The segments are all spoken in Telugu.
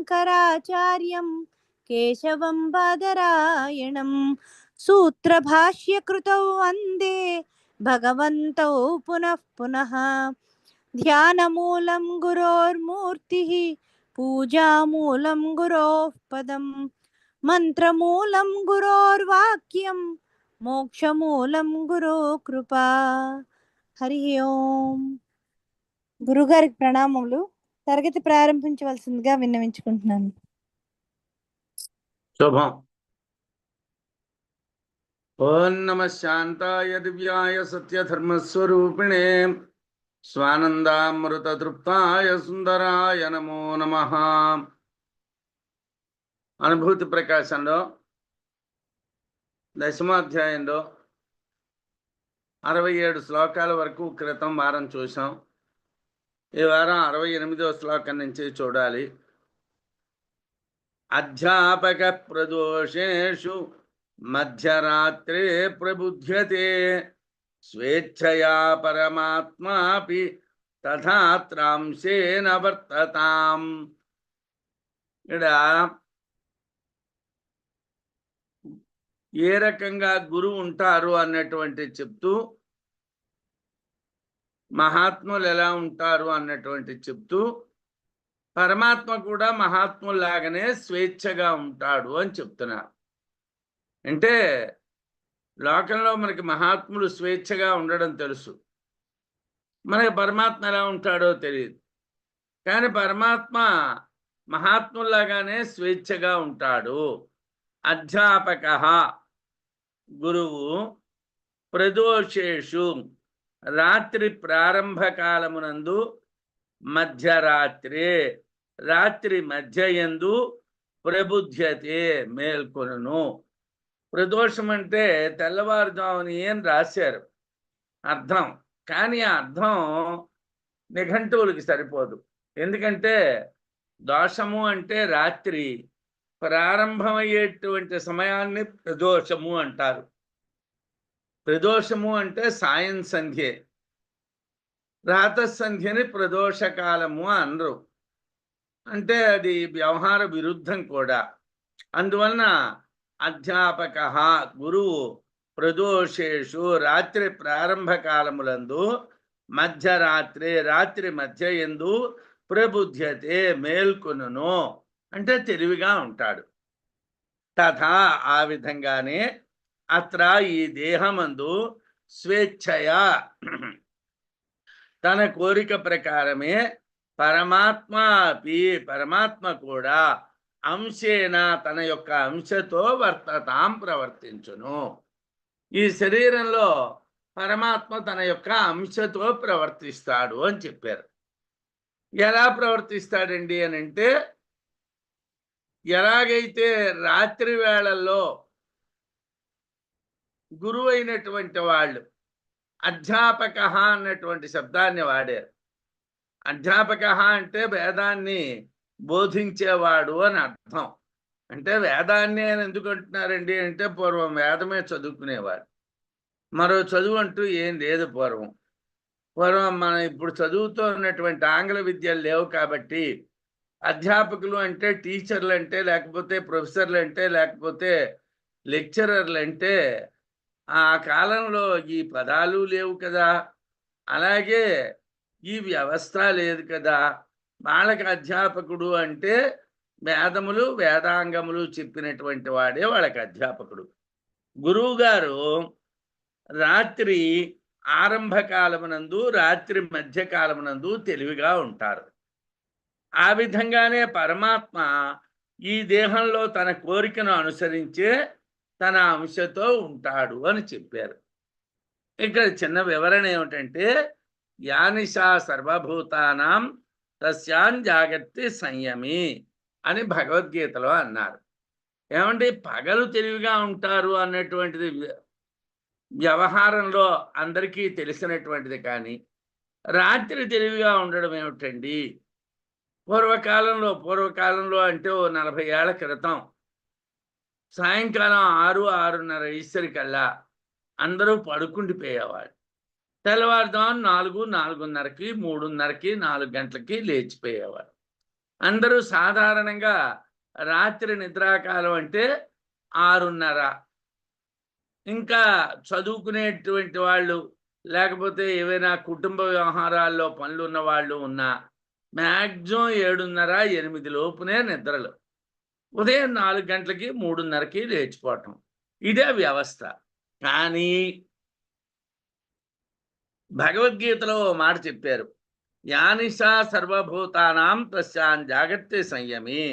శంకరాచార్యం కేశవం బాదరాయణం సూత్రభాష్యకృతౌ వందే భగవంతౌ పునః పునః ధ్యానమూలం గురోర్మూర్తిః పూజామూలం గురోః పదం మంత్రమూలం గురోర్వాక్యం మోక్షమూలం గురో కృపా. హరి ఓం. గురుగారికి ప్రణామములు. తరగతి ప్రారంభించవలసిందిగా విన్నవించుకుంటున్నాను. శుభం. ఓం నమః శాంతాయ దివ్యాయ సత్యధర్మస్వరూపిణే స్వానందామృతతృప్తాయ సుందరాయ నమో నమః. అనుభూతి ప్రకాశంలో 10వ అధ్యాయంలో 67 శ్లోకాల వరకు క్రితం వారం చూసాం. ఈ వారం 68వ శ్లోకం నుంచి చూడాలి. అధ్యాపక ప్రదోషేషు మధ్యరాత్రే ప్రబుధ్యతే స్వేచ్ఛయా పరమాత్మాపి తథాత్రాంశేన వర్తతాం. ఇక్కడ ఏ రకంగా గురువు ఉంటారు అన్నటువంటి చెప్తూ, మహాత్ములు ఎలా ఉంటారు అన్నటువంటి చెప్తూ, పరమాత్మ కూడా మహాత్ములాగానే స్వేచ్ఛగా ఉంటాడు అని చెప్తున్నారు. అంటే లోకంలో మనకి మహాత్ములు స్వేచ్ఛగా ఉండడం తెలుసు, మనకి పరమాత్మ ఎలా ఉంటాడో తెలియదు. కానీ పరమాత్మ మహాత్ములాగానే స్వేచ్ఛగా ఉంటాడు. అధ్యాపక గురువు, ప్రదోషేషు రాత్రి ప్రారంభకాలమునందు, మధ్యరాత్రే రాత్రి మధ్యయందు, ప్రబుధ్యతే మేల్కొనును. ప్రదోషం అంటే తెల్లవారుజాముని అని రాశారు అర్థం, కానీ ఆ అర్థం నిఘంటువులకి సరిపోదు. ఎందుకంటే దోషము అంటే రాత్రి ప్రారంభమయ్యేటువంటి సమయాన్ని ప్రదోషము అంటారు. ప్రదోషము అంటే సాయం సంధ్యే, ప్రాతఃసంధ్యని ప్రదోషకాలము అనరు. అంటే అది వ్యవహార విరుద్ధం కూడా. అందువలన అధ్యాపక గురువు ప్రదోషేషు రాత్రి ప్రారంభకాలములందు, మధ్యరాత్రి రాత్రి మధ్యయందు, ప్రబుధ్యతే మేల్కొనును అంటే తెలివిగా ఉంటాడు. తథా ఆ విధంగానే అత్ర ఈ దేహమందు స్వేచ్ఛయా తన కోరిక ప్రకారమే పరమాత్మ పరమాత్మ కూడా అంశేన తన యొక్క అంశతో వర్తతాం ప్రవర్తించును. ఈ శరీరంలో పరమాత్మ తన యొక్క అంశతో ప్రవర్తిస్తాడు అని చెప్పారు. ఎలా ప్రవర్తిస్తాడండి అని అంటే, ఎలాగైతే రాత్రి వేళల్లో గురువు అయినటువంటి వాళ్ళు అధ్యాపక అన్నటువంటి శబ్దాన్ని వాడారు. అధ్యాపక అంటే వేదాన్ని బోధించేవాడు అని అర్థం. అంటే వేదాన్ని అని ఎందుకు అంటున్నారండి అంటే, పూర్వం వేదమే చదువుకునేవాడు, మరో చదువు అంటూ ఏం లేదు. పూర్వం మనం ఇప్పుడు చదువుతూ ఉన్నటువంటి ఆంగ్ల విద్యలు లేవు కాబట్టి అధ్యాపకులు అంటే టీచర్లు అంటే, లేకపోతే ప్రొఫెసర్లు అంటే, లేకపోతే లెక్చరర్లు అంటే ఆ కాలంలో ఈ పదాలు లేవు కదా, అలాగే ఈ వ్యవస్థ లేదు కదా. వాళ్ళకి అధ్యాపకుడు అంటే వేదములు వేదాంగములు చెప్పినటువంటి వాడే వాళ్ళకి అధ్యాపకుడు. గురువు గారు రాత్రి ఆరంభకాలమునందు, రాత్రి మధ్యకాలమునందు తెలివిగా ఉంటారు. ఆ విధంగానే పరమాత్మ ఈ దేహంలో తన కోరికను అనుసరించే తన అంశతో ఉంటాడు అని చెప్పారు. ఇక్కడ చిన్న వివరణ ఏమిటంటే, యానిషా సర్వభూతానాం తస్యాం జాగర్తి సంయమి అని భగవద్గీతలో అన్నారు. ఏమంటే పగలు తెలివిగా ఉంటారు అన్నటువంటిది వ్యవహారంలో అందరికీ తెలిసినటువంటిది, కానీ రాత్రి తెలివిగా ఉండడం ఏమిటండి? పూర్వకాలంలో అంటే ఓ 40 ఏళ్ల క్రితం సాయంకాలం 6-6:30 ఇసరికల్లా అందరూ పడుకుండిపోయేవాడు. తెల్లవారుదాం 4-4:30కి 3:30కి 4 గంటలకి లేచిపోయేవాడు. అందరూ సాధారణంగా రాత్రి నిద్రాకాలం అంటే 6:30. ఇంకా చదువుకునేటువంటి వాళ్ళు, లేకపోతే ఏవైనా కుటుంబ వ్యవహారాల్లో పనులున్న వాళ్ళు ఉన్నా మ్యాక్సిమం 7:30, 8 లోపునే నిద్రలు. ఉదయం 4 గంటలకి, 3:30కి లేచిపోవటం. ఇదే వ్యవస్థ. కానీ భగవద్గీతలో ఓ మాట చెప్పారు. యానిషా సర్వభూతానాం తస్యాం జాగ్రత్త సంయమి.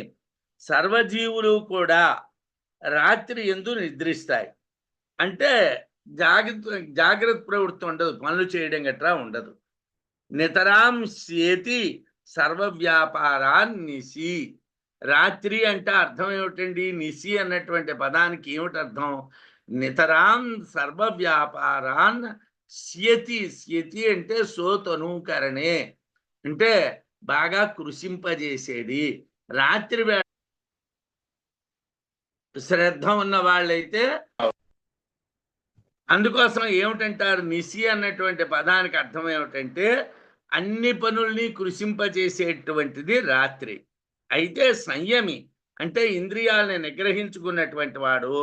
సర్వజీవులు కూడా రాత్రి యందు నిద్రిస్తాయి. అంటే జాగ్రత్త ప్రవృత్తి ఉండదు, పనులు చేయడం గట్రా ఉండదు. నితరాం సేతి సర్వ వ్యాపారాన్ నిశి. రాత్రి అంటే అర్థం ఏమిటండి? నిశి అన్నటువంటి పదానికి ఏమిటి అర్థం? నితరాం సర్వ వ్యాపారాన్ స్యతి. స్యతి అంటే సోతనూకరణే, అంటే బాగా కృషింపజేసేది. రాత్రి వేళ శ్రద్ధ ఉన్న వాళ్ళైతే అందుకోసం ఏమిటంటారు? నిశి అన్నటువంటి పదానికి అర్థం ఏమిటంటే అన్ని పనుల్ని కృషింపజేసేటువంటిది రాత్రి. అయితే సంయమి అంటే ఇంద్రియాలని నిగ్రహించుకున్నటువంటి వాడు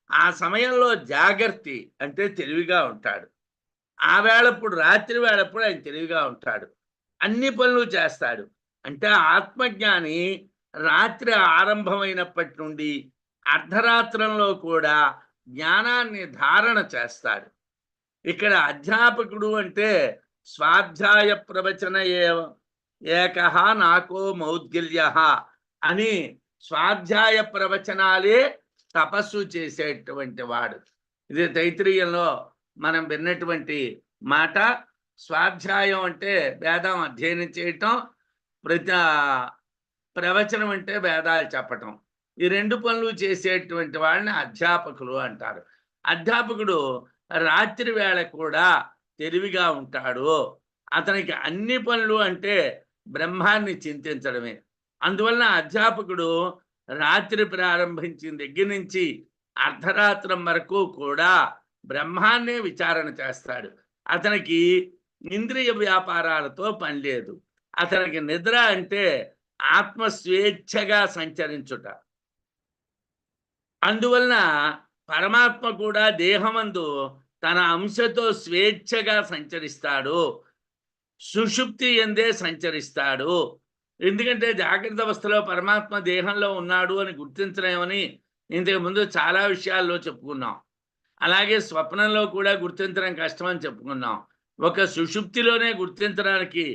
ఆ సమయంలో జాగర్తి అంటే తెలివిగా ఉంటాడు. ఆ వేళప్పుడు, రాత్రి వేళప్పుడు ఆయన తెలివిగా ఉంటాడు, అన్ని పనులు చేస్తాడు. అంటే ఆత్మజ్ఞాని రాత్రి ఆరంభమైనప్పటి నుండి అర్ధరాత్రంలో కూడా జ్ఞానాన్ని ధారణ చేస్తాడు. ఇక్కడ అధ్యాపకుడు అంటే స్వాధ్యాయ ప్రవచన ఏకః నాకో మౌద్గిల్య అని స్వాధ్యాయ ప్రవచనాలే తపస్సు చేసేటువంటి వాడు. ఇది తైత్రీయంలో మనం విన్నటువంటి మాట. స్వాధ్యాయం అంటే వేదం అధ్యయనం చేయటం, ప్రవచనం అంటే వేదాలు చెప్పటం. ఈ రెండు పనులు చేసేటువంటి వాళ్ళని అధ్యాపకులు అంటారు. అధ్యాపకుడు రాత్రి వేళ కూడా తెలివిగా ఉంటాడు. అతనికి అన్ని పనులు అంటే బ్రహ్మాన్ని చింతించడమే. అందువలన అధ్యాపకుడు రాత్రి ప్రారంభించిన దగ్గర నుంచి అర్ధరాత్రం వరకు కూడా బ్రహ్మాన్నే విచారణ చేస్తాడు. అతనికి ఇంద్రియ వ్యాపారాలతో పని లేదు. అతనికి నిద్ర అంటే ఆత్మ స్వేచ్ఛగా సంచరించుట. అందువలన పరమాత్మ కూడా దేహమందు తన అంశతో స్వేచ్ఛగా సంచరిస్తాడు, సుషుప్తి ఎందే సంచరిస్తాడు. ఎందుకంటే జాగ్రత్త అవస్థలో పరమాత్మ దేహంలో ఉన్నాడు అని గుర్తించలేమని ఇంతకు ముందు చాలా విషయాల్లో చెప్పుకున్నాం. అలాగే స్వప్నంలో కూడా గుర్తించడం కష్టమని చెప్పుకున్నాం. ఒక సుషుప్తిలోనే గుర్తించడానికి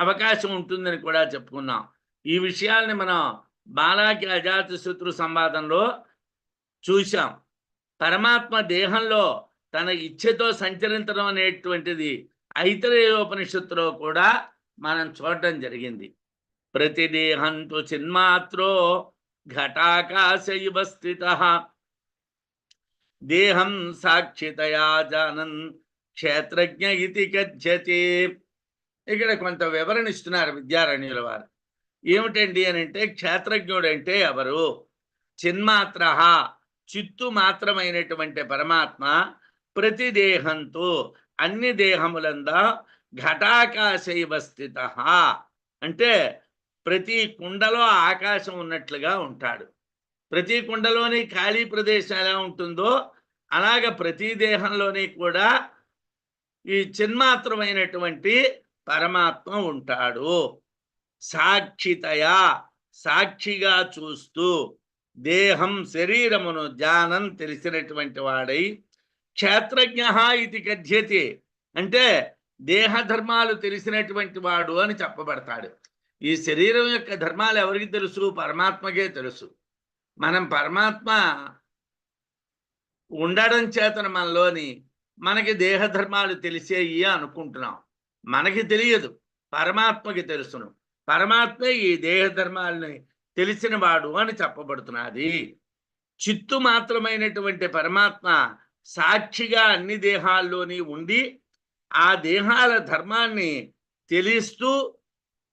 అవకాశం ఉంటుందని కూడా చెప్పుకున్నాం. ఈ విషయాల్ని మనం బాలాకి అజాతశత్రు సంవాదంలో చూశాం. పరమాత్మ దేహంలో తన ఇచ్ఛతో సంచరించడం అనేటువంటిది ఐతరేయోపనిషత్తులో కూడా మనం చూడటం జరిగింది. ప్రతిదేహంతు చిన్మాత్రో ఘటాకాశ ఇవ స్థితః దేహం సాక్షితయా జానన్ క్షేత్రజ్ఞ ఇతి కథ్యతే. ఇక్కడ కొంత వివరణ ఇస్తున్నారు విద్యారణ్యుల వారు. ఏమిటండి అని అంటే, క్షేత్రజ్ఞుడు అంటే ఎవరు? చిన్మాత్ర, చిత్తు మాత్రమైనటువంటి పరమాత్మ ప్రతి దేహంతో అన్ని దేహములందా ఘటాకాశైవ స్థితః అంటే ప్రతి కుండలో ఆకాశం ఉన్నట్లుగా ఉంటాడు. ప్రతి కుండలోని ఖాళీ ప్రదేశం ఎలా ఉంటుందో అలాగ ప్రతి దేహంలోని కూడా ఈ చిన్మాత్రమైనటువంటి పరమాత్మ ఉంటాడు. సాక్షితయా సాక్షిగా చూస్తూ, దేహం శరీరమును జానన్ తెలిసినటువంటి వాడై, క్షేత్రజ్ఞ ఇది కథ్యతే అంటే దేహ ధర్మాలు తెలిసినటువంటి వాడు అని చెప్పబడతాడు. ఈ శరీరం యొక్క ధర్మాలు ఎవరికి తెలుసు? పరమాత్మకే తెలుసు. మనం పరమాత్మ ఉండడం చేతన మనలోని మనకి దేహ ధర్మాలు తెలిసేయి అనుకుంటున్నాం. మనకి తెలియదు, పరమాత్మకి తెలుసును. పరమాత్మే ఈ దేహ ధర్మాలని తెలిసిన వాడు అని చెప్పబడుతున్నది. చిత్తు మాత్రమైనటువంటి పరమాత్మ సాక్షిగా అన్ని దేహాల్లోని ఉండి ఆ దేహాల ధర్మాన్ని తెలిస్తూ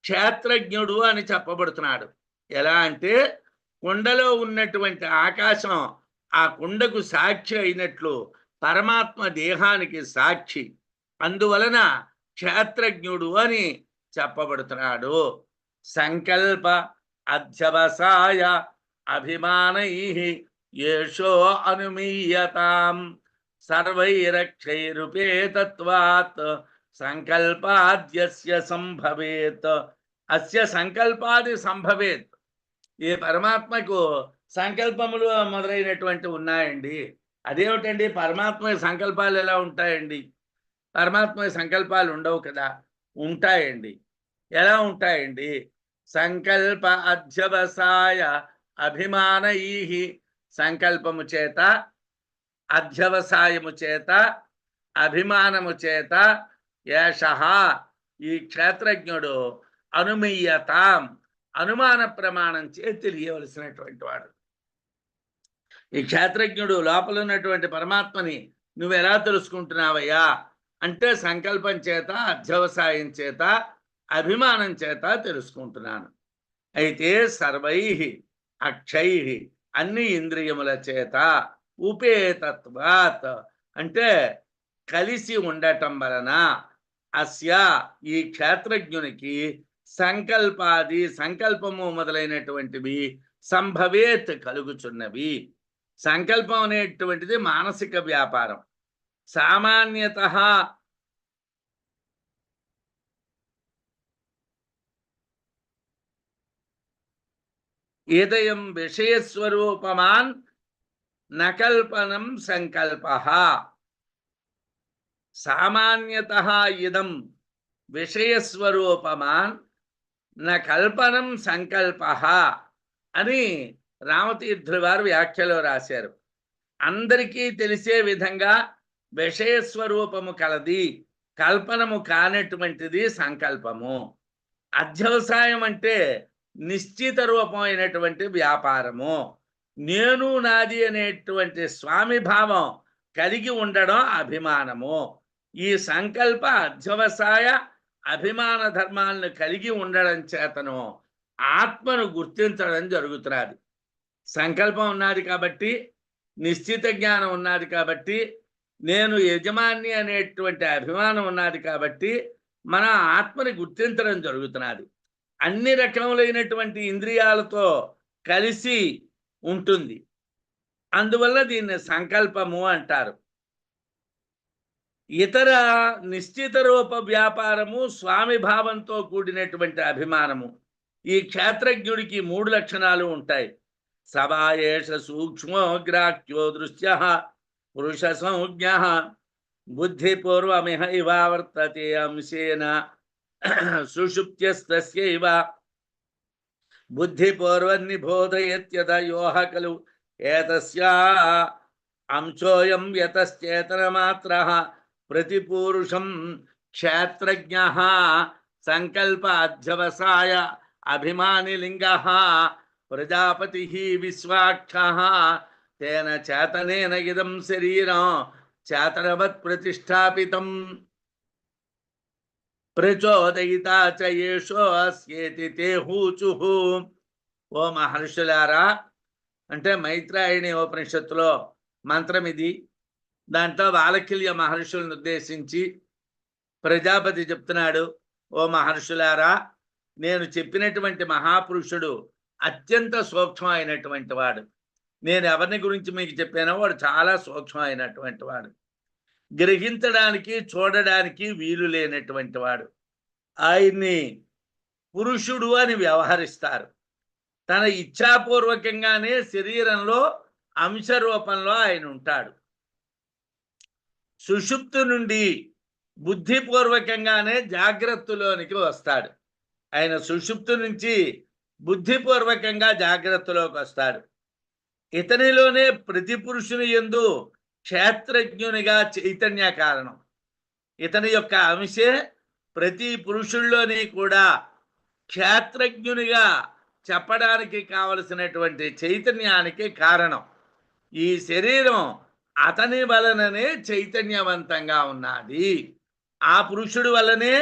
క్షేత్రజ్ఞుడు అని చెప్పబడుతున్నాడు. ఎలా అంటే కుండలో ఉన్నటువంటి ఆకాశం ఆ కుండకు సాక్షి అయినట్లు పరమాత్మ దేహానికి సాక్షి. అందువలన క్షేత్రజ్ఞుడు అని చెప్పబడుతున్నాడు. సంకల్ప అధ్యవసాయ అభిమానైః యేషో అనుమీయతాం సర్వైరక్షైరుపేతత్వాత్ సంకల్పాద్యస్య సంభవేత్. అస్య సంకల్పాది సంభవేత్. ఈ పరమాత్మకు సంకల్పములు మొదలైనటువంటి ఉన్నాయండి. అదేమిటండి, పరమాత్మ సంకల్పాలు ఎలా ఉంటాయండి? పరమాత్మ సంకల్పాలు ఉండవు కదా. ఉంటాయండి. ఎలా ఉంటాయండి? సంకల్ప అధ్యవసాయ అభిమానైః. సంకల్పము చేత, అధ్యవసాయము చేత, అభిమానము చేత ఏషః ఈ క్షేత్రజ్ఞుడు అనుమీయతాం అనుమాన ప్రమాణం చే తెలియవలసినటువంటి వాడు. ఈ క్షేత్రజ్ఞుడు లోపల ఉన్నటువంటి పరమాత్మని నువ్వు ఎలా తెలుసుకుంటున్నావయ్యా అంటే సంకల్పం చేత, అధ్యవసాయం చేత, అభిమానం చేత తెలుసుకుంటున్నాను. అయితే సర్వైః అక్షైః అన్ని ఇంద్రియముల చేత, ఉపేతత్వాత్ అంటే కలిసి ఉండటం వలన, అస్య ఈ క్షేత్రజ్ఞునికి సంకల్పాది సంకల్పము మొదలైనటువంటివి సంభవేత్ కలుగుచున్నవి. సంకల్పం అనేటువంటిది మానసిక వ్యాపారం. సామాన్యతః ఏదయం విషయస్వరూపమాన్ నకల్పనం సంకల్పః. సామాన్యతః ఇదం విషయస్వరూపమాన్ న కల్పనం సంకల్పః అని రామతీర్థుల వారు వ్యాఖ్యలో రాశారు. అందరికీ తెలిసే విధంగా విషయస్వరూపము కలది, కల్పనము కానటువంటిది సంకల్పము. అధ్యవసాయం అంటే నిశ్చిత రూపమైనటువంటి వ్యాపారము. నేను నాది అనేటువంటి స్వామి భావం కలిగి ఉండడం అభిమానము. ఈ సంకల్ప అధ్యవసాయ అభిమాన ధర్మాలను కలిగి ఉండడం చేతను ఆత్మను గుర్తించడం జరుగుతున్నది. సంకల్పం ఉన్నది కాబట్టి, నిశ్చిత జ్ఞానం ఉన్నది కాబట్టి, నేను యజమాని అనేటువంటి అభిమానం ఉన్నది కాబట్టి మన ఆత్మని గుర్తించడం జరుగుతున్నది. అన్ని రకములైనటువంటి ఇంద్రియాలతో కలిసి ఉంటుంది. అందువల్ల దీన్ని సంకల్పము అంటారు. ఇతర నిశ్చిత రూప వ్యాపారము, స్వామి భావంతో కూడినటువంటి అభిమానము. ఈ క్షేత్రజ్ఞుడికి 3 లక్షణాలు ఉంటాయి. సవాయేష సూక్ష్మోగ్రాహ్యో దృశ్య పురుష సంజ్ఞ బుద్ధిపూర్వమిహ ఇవావర్తతే అంశేన సుషుప్త్యస్తస్యైవ బుద్ధిపూర్వన్నిబోధయత్యథ యోహ ఖలు ఏతస్యా అంశోయం యతశ్చేతనమాత్రః ప్రతిపూరుషం క్షేత్రజ్ఞః సంకల్ప అధ్యవసాయ అభిమాని లింగః ప్రజాపతిః విశ్వాక్షః తేన చేతనేన ఇదం శరీరం చేతనవత్ ప్రతిష్టాపితం ప్రచోదయితా చ యేషో అస్యేతి తే హూచుః. ఓ మహర్షులారా, అంటే మైత్రాయణి ఉపనిషత్తులో మంత్రం ఇది. దాంట్లో వాలకిల్య మహర్షులను ఉద్దేశించి ప్రజాపతి చెప్తున్నాడు, ఓ మహర్షులారా, నేను చెప్పినటువంటి మహాపురుషుడు అత్యంత సూక్ష్మమైనటువంటి వాడు. నేను ఎవరిని గురించి మీకు చెప్పానో వాడు చాలా సూక్ష్మమైనటువంటి వాడు. గ్రహించడానికి, చూడడానికి వీలు లేనటువంటి వాడు. ఆయన్ని పురుషుడు అని వ్యవహరిస్తారు. తన ఇచ్ఛాపూర్వకంగానే శరీరంలో అంశ రూపంలో ఆయన ఉంటాడు. సుషుప్తు నుండి బుద్ధిపూర్వకంగానే జాగ్రత్తలోనికి వస్తాడు. ఆయన సుషుప్తు నుంచి బుద్ధిపూర్వకంగా జాగ్రత్తలోకి వస్తాడు. ఇతనిలోనే ప్రతి పురుషుని యందు క్షేత్రజ్ఞునిగా చైతన్య కారణం. ఇతని యొక్క అంశే ప్రతి పురుషుల్లోని కూడా క్షేత్రజ్ఞునిగా చెప్పడానికి కావలసినటువంటి చైతన్యానికి కారణం. ఈ శరీరం అతని వలననే చైతన్యవంతంగా ఉన్నది. ఆ పురుషుడి వల్లనే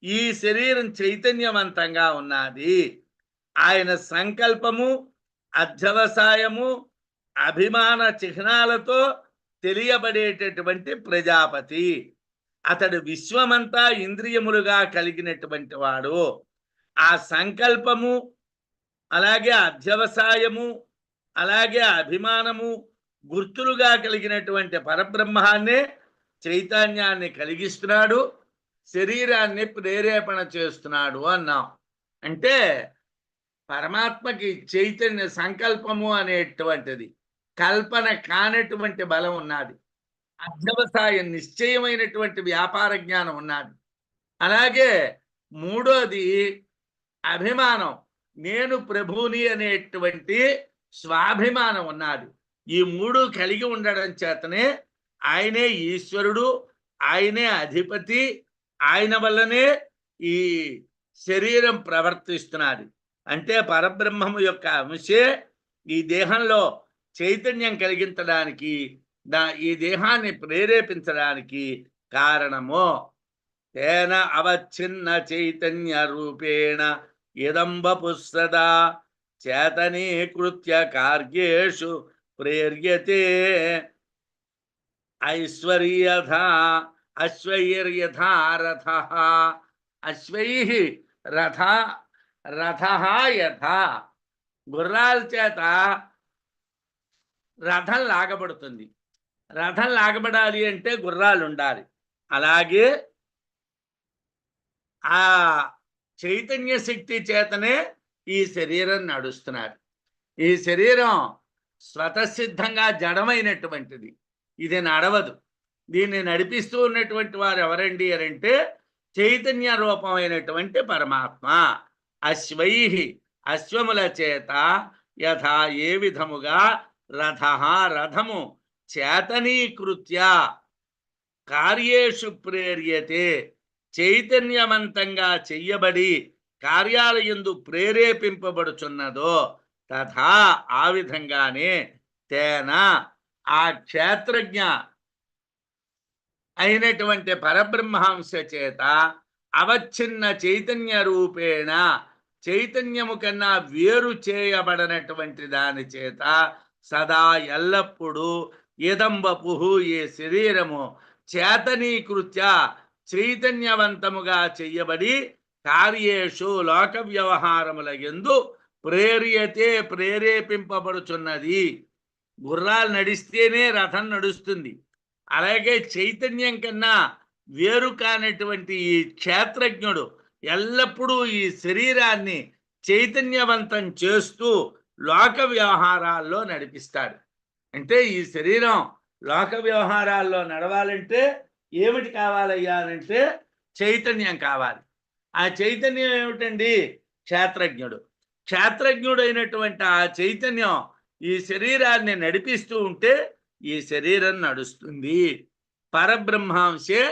ఈ శరీరం చైతన్యవంతంగా ఉన్నది. ఆయన సంకల్పము, అధ్యవసాయము, అభిమాన చిహ్నాలతో తెలియబడేటటువంటి ప్రజాపతి. అతడు విశ్వమంతా ఇంద్రియములుగా కలిగినటువంటి వాడు. ఆ సంకల్పము, అలాగే అధ్యవసాయము, అలాగే అభిమానము గుర్తులుగా కలిగినటువంటి పరబ్రహ్మాన్నే చైతన్యాన్ని కలిగిస్తున్నాడు, శరీరాన్ని ప్రేరేపణ చేస్తున్నాడు అన్నాం. అంటే పరమాత్మకి చైతన్య సంకల్పము అనేటువంటిది కల్పన కానటువంటి బలం ఉన్నది. అధ్యవసాయం నిశ్చయమైనటువంటి వ్యాపార జ్ఞానం ఉన్నది. అలాగే మూడోది అభిమానం, నేను ప్రభుని అనేటువంటి స్వాభిమానం ఉన్నది. ఈ మూడు కలిగి ఉండడం చేతనే ఆయనే ఈశ్వరుడు, ఆయనే అధిపతి, ఆయన వల్లనే ఈ శరీరం ప్రవర్తిస్తున్నది. అంటే పరబ్రహ్మము యొక్క అంశే ఈ దేహంలో చైతన్యం కలిగించడానికి, ఈ దేహాన్ని ప్రేరేపించడానికి కారణము. తేన అవచ్ఛిన్న చైతన్య రూపేణ ఇదం వపుస్సదా చేతనీకృత్య కార్యేషు ప్రేర్యతే ఐశ్వర్యథా అశ్వైర్యథా రథః అశ్వైః రథః యథా గుర్రాల చేత రథం లాగబడుతుంది. రథం లాగబడాలి అంటే గుర్రాలు ఉండాలి. అలాగే ఆ చైతన్య శక్తి చేతనే ఈ శరీరం నడుస్తున్నారు. ఈ శరీరం స్వతసిద్ధంగా జడమైనటువంటిది, ఇది నడవదు. దీన్ని నడిపిస్తూ ఉన్నటువంటి వారు ఎవరండి అంటే చైతన్య రూపమైనటువంటి పరమాత్మ. అశ్వై అశ్వముల చేత యథా ఏ విధముగా రథము చేతనీకృత్య కార్యేషు ప్రేర్యతే చైతన్యవంతంగా చెయ్యబడి కార్యాలయందు ప్రేరేపింపబడుచున్నదో తథా ఆ విధంగానే తేన ఆ క్షేత్రజ్ఞ అయినటువంటి పరబ్రహ్మాంశ చేత అవచ్ఛిన్న చైతన్య రూపేణ చైతన్యము కన్నా వేరు చేయబడినటువంటి దాని చేత సదా ఎల్లప్పుడూ ఇదం వపుః ఈ శరీరము చేతనీకృత్య చైతన్యవంతముగా చెయ్యబడి కార్యేషు లోక వ్యవహారముల యందు ప్రేర్యతే ప్రేరేపింపబడుచున్నది. గుర్రాలు నడిస్తేనే రథం నడుస్తుంది. అలాగే చైతన్యం కన్నా వేరు కానటువంటి ఈ క్షేత్రజ్ఞుడు ఎల్లప్పుడూ ఈ శరీరాన్ని చైతన్యవంతం చేస్తూ లోక వ్యవహారాల్లో నడిపిస్తాడు. అంటే ఈ శరీరం లోక వ్యవహారాల్లో నడవాలంటే ఏమిటి కావాలయ్యా అంటే చైతన్యం కావాలి. ఆ చైతన్యం ఏమిటండి? క్షేత్రజ్ఞుడు. క్షేత్రజ్ఞుడు అయినటువంటి ఆ చైతన్యం ఈ శరీరాన్ని నడిపిస్తూ ఉంటే ఈ శరీరం నడుస్తుంది. పరబ్రహ్మాంశే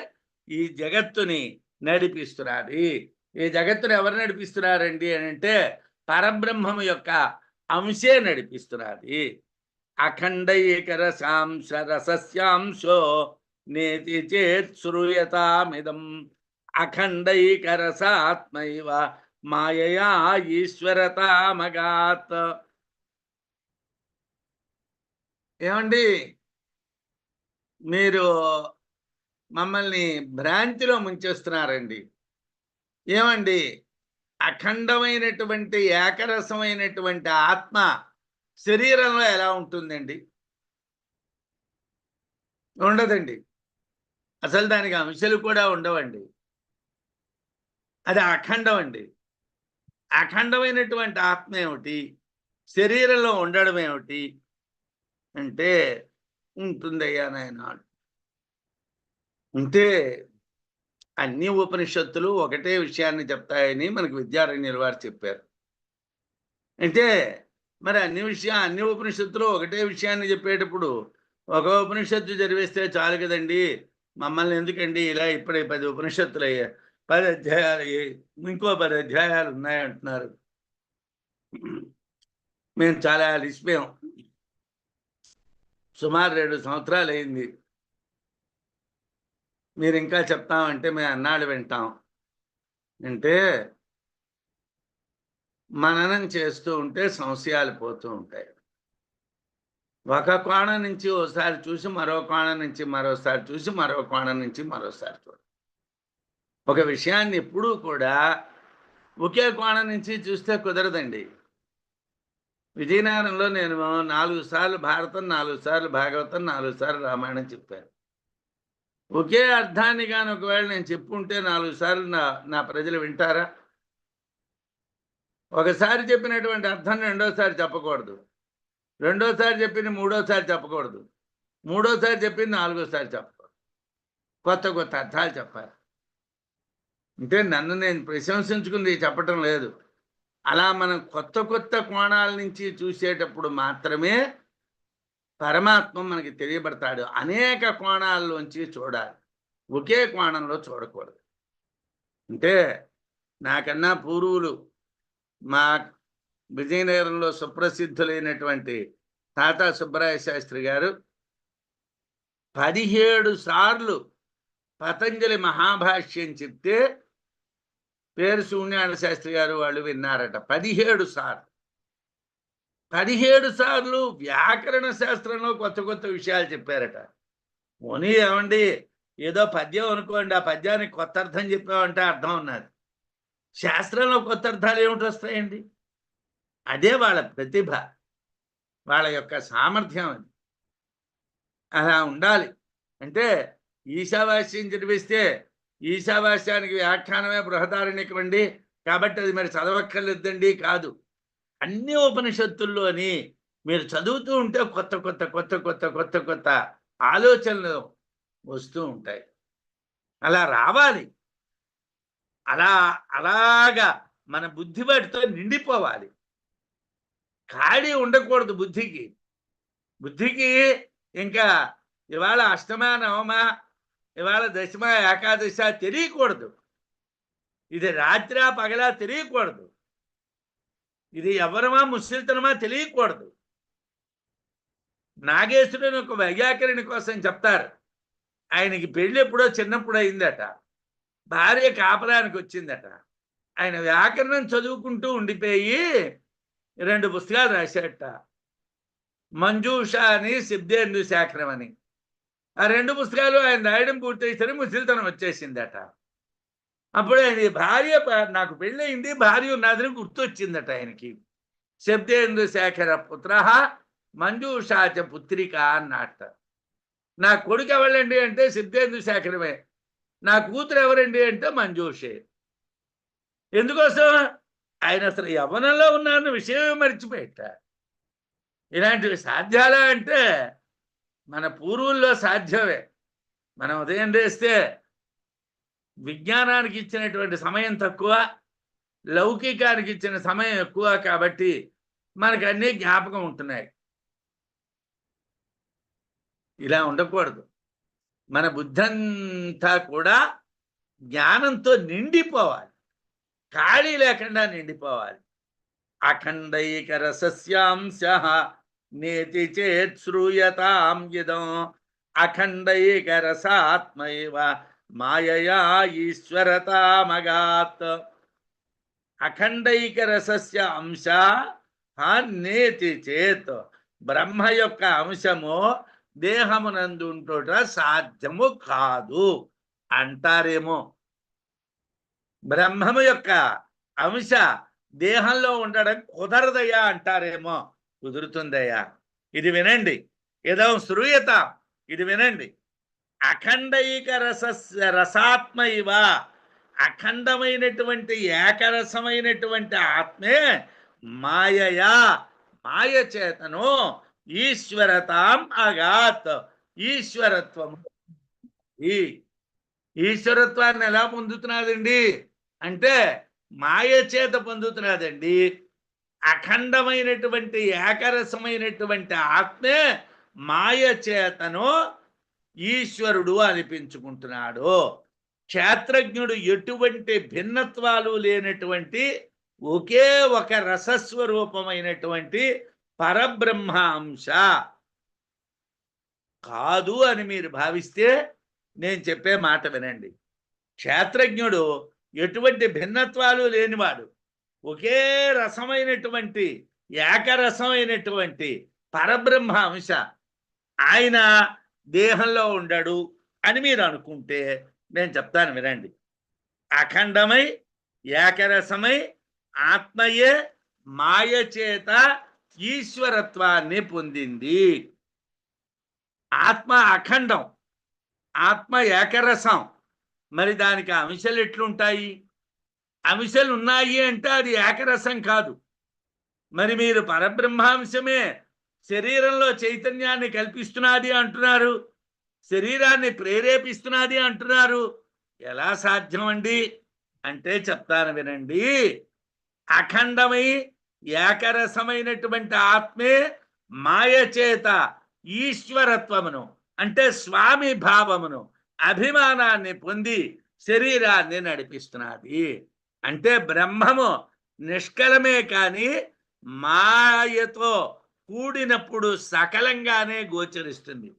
ఈ జగత్తుని నడిపిస్తున్నది. ఈ జగత్తును ఎవరు నడిపిస్తున్నారండి అంటే పరబ్రహ్మము యొక్క అంశే నడిపిస్తున్నది. అఖండైకరసాంశ రసస్యాంశో నేతి చేత్ శ్రూయతామిదం అఖండైకరసాత్మైవ మాయయా ఈశ్వరతామగాత్. ఏమండి, మీరు మమ్మల్ని భ్రాంతిలో ముంచేస్తున్నారండి. ఏమండి, అఖండమైనటువంటి ఏకరసమైనటువంటి ఆత్మ శరీరంలో ఎలా ఉంటుందండి? ఉండదండి. అసలు దానికి అంశాలు కూడా ఉండవండి. అది అఖండం అండి. అఖండమైనటువంటి ఆత్మ ఏమిటి? శరీరంలో ఉండడం ఏమిటి అంటే ఉంటుందయ్యా నాయన. అంటే అన్ని ఉపనిషత్తులు ఒకటే విషయాన్ని చెప్తాయని మనకు విద్యారణ్యుల వారు చెప్పారు. అంటే మరి అన్ని ఉపనిషత్తులు ఒకటే విషయాన్ని చెప్పేటప్పుడు ఒక ఉపనిషత్తు చదివేస్తే చాలు కదండి, మమ్మల్ని ఎందుకండి ఇలా ఇప్పుడే 10 ఉపనిషత్తులు అయ్యాయి, 10 అధ్యాయాలు అయ్యాయి, ఇంకో 10 అధ్యాయాలు ఉన్నాయంటున్నారు. మేము చాలా అలిసిపోయాం. సుమారు 2 సంవత్సరాలు అయింది. మీరు ఇంకా చెప్తామంటే మేము అన్నాడు వింటాం. అంటే మననం చేస్తూ ఉంటే సంశయాలు పోతూ ఉంటాయి. ఒక కోణం నుంచి ఓసారి చూసి మరో కోణం నుంచి మరోసారి చూసి మరో కోణం నుంచి మరోసారి చూడాలి. ఒక విషయాన్ని ఎప్పుడూ కూడా ఒకే కోణం నుంచి చూస్తే కుదరదండి. విజయనగరంలో నేను 4 సార్లు భారతం, 4 సార్లు భాగవతం, 4 సార్లు రామాయణం చెప్పాను. ఒకే అర్థాన్ని గాని ఒకవేళ నేను చెప్పుంటే 4 సార్లు నా ప్రజలు వింటారా? ఒకసారి చెప్పినటువంటి అర్థం రెండోసారి చెప్పకూడదు. రెండోసారి చెప్పింది మూడోసారి చెప్పకూడదు. మూడోసారి చెప్పింది నాలుగోసారి చెప్పకూడదు. కొత్త కొత్త అర్థాలు చెప్పాలి. అంటే నన్ను నేను ప్రశంసించుకుంది చెప్పటం లేదు. అలా మనం కొత్త కొత్త కోణాల నుంచి చూసేటప్పుడు మాత్రమే పరమాత్మ మనకి తెలియబడతాడు. అనేక కోణాల్లోంచి చూడాలి, ఒకే కోణంలో చూడకూడదు. అంటే నాకన్నా పూర్వులు మా విజయనగరంలో సుప్రసిద్ధులైనటువంటి తాతా సుబ్బరాయ శాస్త్రి గారు 17 సార్లు పతంజలి మహాభాష్యం చెప్తే పేరు శూన్యాన శాస్త్రి గారు వాళ్ళు విన్నారట. 17 సార్లు. 17 సార్లు వ్యాకరణ శాస్త్రంలో కొత్త కొత్త విషయాలు చెప్పారట. పోనీ ఏమండి, ఏదో పద్యం అనుకోండి, ఆ పద్యానికి కొత్త అర్థం చెప్పామంటే అర్థం ఉన్నది. శాస్త్రంలో కొత్త అర్థాలు ఏమిటి వస్తాయండి? అదే వాళ్ళ ప్రతిభ, వాళ్ళ యొక్క సామర్థ్యం. అది అలా ఉండాలి. అంటే ఈశావాస్యం చదివిస్తే ఈశావాస్యానికి వ్యాఖ్యానమే బృహదారణ్యకం అండి, కాబట్టి అది మరి చదవక్కర్లేదండి కాదు. అన్ని ఉపనిషత్తుల్లోని మీరు చదువుతూ ఉంటే కొత్త కొత్త కొత్త కొత్త కొత్త కొత్త ఆలోచనలు వస్తూ ఉంటాయి. అలా రావాలి. అలాగా మన బుద్ధి వాటితో నిండిపోవాలి. ఖాళీ ఉండకూడదు బుద్ధికి. బుద్ధికి ఇంకా ఇవాళ అష్టమ నవమ, ఇవాళ దశమ ఏకాదశ తెలియకూడదు. ఇది రాత్రి పగలా తెలియకూడదు. ఇది ఎవరమా ముసలితనమా తెలియకూడదు. నాగేశ్వరుని ఒక వైయాకరణి కోసం చెప్తారు. ఆయనకి పెళ్ళి ఎప్పుడో చిన్నప్పుడు అయిందట. భార్య కాపరానికి వచ్చిందట. ఆయన వ్యాకరణం చదువుకుంటూ ఉండిపోయి 2 పుస్తకాలు రాశాడట. మంజూష అని, శబ్దేందు శాఖరం అని. ఆ 2 పుస్తకాలు ఆయన రాయడం పూర్తయిసరి ముసలితనం వచ్చేసిందట. అప్పుడు ఆయన భార్య, నాకు పెళ్ళయింది, భార్య ఉన్నదని గుర్తొచ్చిందట ఆయనకి. శబ్దేందు శేఖర పుత్ర మంజూషాచ పుత్రిక అన్నట్ట. నా కొడుకు ఎవరండి అంటే శబ్దేందు శేఖరమే. నా కూతురు ఎవరండి అంటే మంజూషే. ఎందుకోసం? ఆయన అసలు యవ్వనంలో ఉన్నారన్న విషయమే మర్చిపోయేట. ఇలాంటివి సాధ్యాలా అంటే మన పూర్వుల్లో సాధ్యమే. మనం ఉదయం లేస్తే విజ్ఞానానికి ఇచ్చినటువంటి సమయం తక్కువ, లౌకికానికి ఇచ్చిన సమయం ఎక్కువ, కాబట్టి మనకు అన్నీ జ్ఞాపకం ఉంటున్నాయి. ఇలా ఉండకూడదు. మన బుద్ధంతా కూడా జ్ఞానంతో నిండిపోవాలి, ఖాళీ లేకుండా నిండిపోవాలి. అఖండైక రసస్యాంశ నేతి చేత్ శ్రూయతాం ఇదం అఖండైక రసాత్మైవ మాయయా ఈశ్వరతామగాత్. అఖండైక రసస్య అంశ నేతి చేత్. బ్రహ్మ యొక్క అంశము దేహమునందు ఉంటుట సాధ్యము కాదు అంటారేమో. బ్రహ్మము యొక్క అంశ దేహంలో ఉండడం కుదరదయ్యా అంటారేమో. కుదురుతుందయ్యా. ఇది వినండి. ఇదం శ్రూయత. ఇది వినండి. అఖండైక రసాత్మ ఇవ. అఖండమైనటువంటి ఏకరసమైనటువంటి ఆత్మే మాయయా, మాయ చేతను ఈశ్వరతాం అగాత్. ఈశ్వరత్వము. ఈ ఈశ్వరత్వాన్ని ఎలా పొందుతున్నాదండి అంటే మాయ చేత పొందుతున్నాదండి. అఖండమైనటువంటి ఏకరసమైనటువంటి ఆత్మే మాయ చేతను ఈశ్వరుడు అనిపించుకుంటున్నాడు. క్షేత్రజ్ఞుడు ఎటువంటి భిన్నత్వాలు లేనటువంటి ఒకే ఒక రసస్వరూపమైనటువంటి పరబ్రహ్మ అంశ కాదు అని మీరు భావిస్తే నేను చెప్పే మాట వినండి. క్షేత్రజ్ఞుడు ఎటువంటి భిన్నత్వాలు లేనివాడు, ఒకే రసమైనటువంటి ఏకరసమైనటువంటి పరబ్రహ్మ అంశ. ఆయన దేహంలో ఉండడు అని మీరు అనుకుంటే నేను చెప్తాను వినండి. అఖండమై ఏకరసమై ఆత్మయే మాయ చేత ఈశ్వరత్వాన్ని పొందింది. ఆత్మ అఖండం, ఆత్మ ఏకరసం. మరి దానికి అంశాలు ఎట్లుంటాయి? అంశాలు ఉన్నాయి అంటే అది ఏకరసం కాదు. మరి మీరు పరబ్రహ్మాంశమే శరీరంలో చైతన్యాన్ని కల్పిస్తున్నది అంటున్నారు, శరీరాన్ని ప్రేరేపిస్తున్నది అంటున్నారు. ఎలా సాధ్యం అండి అంటే చెప్తాను వినండి. అఖండమై ఏకరసమైనటువంటి ఆత్మే మాయ చేత ఈశ్వరత్వమును అంటే స్వామి భావమును అభిమానాన్ని పొంది శరీరాన్ని నడిపిస్తున్నది. అంటే బ్రహ్మము నిష్కలమే కానీ మాయతో కూడినప్పుడు సకలంగానే గోచరిస్తుంది.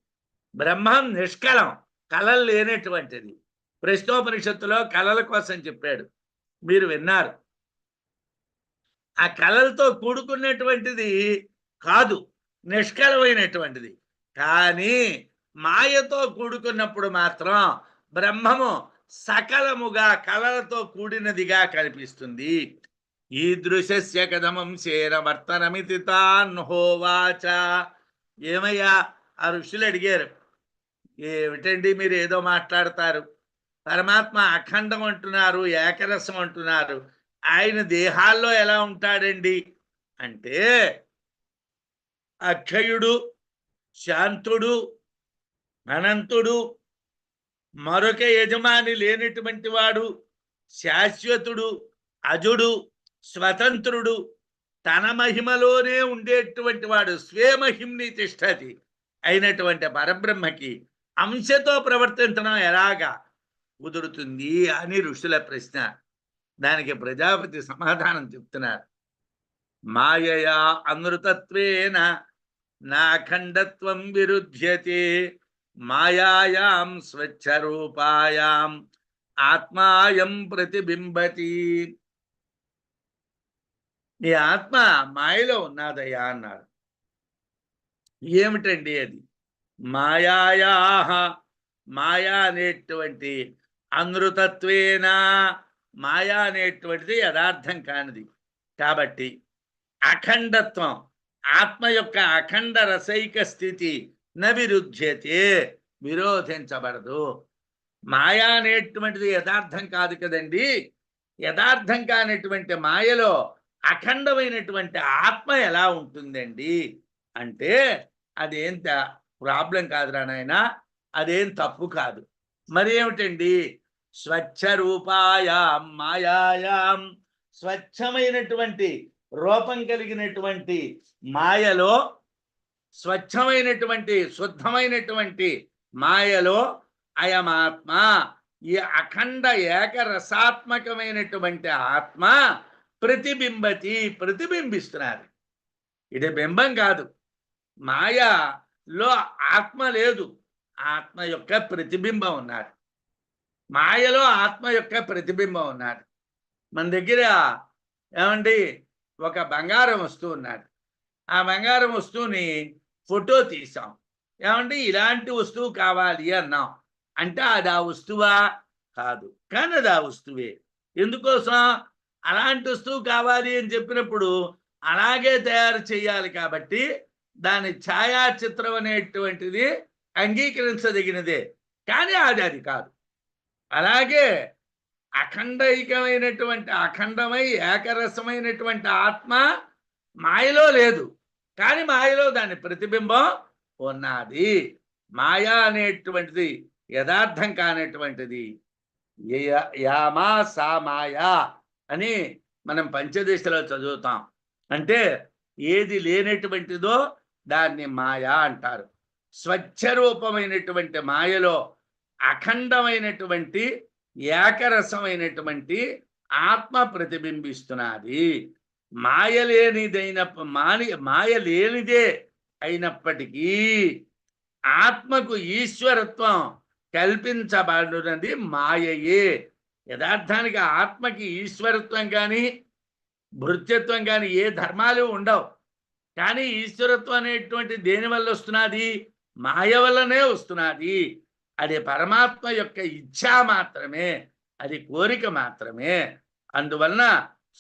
బ్రహ్మం నిష్కలం, కలలు లేనటువంటిది. ప్రశ్నోపనిషత్తులో కలల కోసం చెప్పాడు, మీరు విన్నారు. ఆ కలలతో కూడుకున్నటువంటిది కాదు, నిష్కలమైనటువంటిది. కానీ మాయతో కూడుకున్నప్పుడు మాత్రం బ్రహ్మము సకలముగా కలలతో కూడినదిగా కనిపిస్తుంది. ఈదృశస్య కథమం శేరవర్తనమితి తాన్హోవాచ. ఏమయ్యా ఆ ఋషులు అడిగారు, ఏమిటండి మీరు ఏదో మాట్లాడతారు, పరమాత్మ అఖండం అంటున్నారు, ఏకరసం అంటున్నారు, ఆయన దేహాల్లో ఎలా ఉంటాడండి అంటే అక్షయుడు, శాంతుడు, అనంతుడు, మరొక యజమాని లేనటువంటి వాడు, శాశ్వతుడు, అజుడు, స్వతంత్రుడు, తన మహిమలోనే ఉండేటువంటి వాడు, స్వేమహిమ్ని తిష్టతి అయినటువంటి పరబ్రహ్మకి అంశతో ప్రవర్తించడం ఎలాగా కుదురుతుంది అని ఋషుల ప్రశ్న. దానికి ప్రజాపతి సమాధానం చెప్తున్నారు. మాయయా అనృతత్వేన నాఖండత్వం విరుధ్యతే మాయాయాం స్వచ్ఛరూపాయాం ఆత్మాయం ప్రతిబింబతి. ఈ ఆత్మ మాయలో ఉన్నదయ్యా అన్నారు. ఏమిటండి అది? మాయాయా, మాయా అనేటువంటి అనృతత్వేన, మాయా అనేటువంటిది యథార్థం కానిది కాబట్టి అఖండత్వం, ఆత్మ యొక్క అఖండ రసైక స్థితి నవిరుధ్యతే, విరోధించబడదు. మాయా అనేటువంటిది యథార్థం కాదు కదండి. యథార్థం కానటువంటి మాయలో అఖండమైనటువంటి ఆత్మ ఎలా ఉంటుందండి అంటే అదేం ప్రాబ్లం కాదురా నాయన, అదేం తప్పు కాదు. మరి ఏమిటండి? స్వచ్ఛ రూపాయాం మాయాయాం, స్వచ్ఛమైనటువంటి రూపం కలిగినటువంటి మాయలో, స్వచ్ఛమైనటువంటి శుద్ధమైనటువంటి మాయలో అయమాత్మ, ఈ అఖండ ఏకరసాత్మకమైనటువంటి ఆత్మ ప్రతిబింబతి, ప్రతిబింబిస్తున్నారు. ఇది బింబం కాదు. మాయలో ఆత్మ లేదు, ఆత్మ యొక్క ప్రతిబింబం ఉన్నారు. మాయలో ఆత్మ యొక్క ప్రతిబింబం ఉన్నారు. మన దగ్గర ఏమండి ఒక బంగారం వస్తువు ఉన్నది. ఆ బంగారం వస్తువుని ఫోటో తీసాం. ఏమండి ఇలాంటి వస్తువు కావాలి అన్నాం అంటే అది ఆ వస్తువా? కాదు. కానీ అది ఆ వస్తువే. ఎందుకోసం? అలాంటి వస్తువు కావాలి అని చెప్పినప్పుడు అలాగే తయారు చేయాలి కాబట్టి దాని ఛాయాచిత్రం అనేటువంటిది అంగీకరించదగినదే, కానీ అది కాదు. అలాగే అఖండైకమైనటువంటి, అఖండమై ఏకరసమైనటువంటి ఆత్మ మాయలో లేదు, కానీ మాయలో దాని ప్రతిబింబం ఉన్నది. మాయా అనేటువంటిది యథార్థం కానటువంటిది. యామా సా మాయా అని మనం పంచదశలో చదువుతాం. అంటే ఏది లేనటువంటిదో దాన్ని మాయా అంటారు. స్వచ్ఛరూపమైనటువంటి మాయలో అఖండమైనటువంటి ఏకరసమైనటువంటి ఆత్మ ప్రతిబింబిస్తున్నది. మాయ లేనిదే అయినప్పటికీ ఆత్మకు ఈశ్వరత్వం కల్పించబడినది మాయయే. యథార్థానికి ఆత్మకి ఈశ్వరత్వం కానీ భృత్యత్వం కానీ ఏ ధర్మాలు ఉండవు. కానీ ఈశ్వరత్వం అనేటువంటి దేని వల్ల వస్తున్నది? మాయ వల్లనే వస్తున్నది. అది పరమాత్మ యొక్క ఇచ్ఛ మాత్రమే, అది కోరిక మాత్రమే. అందువలన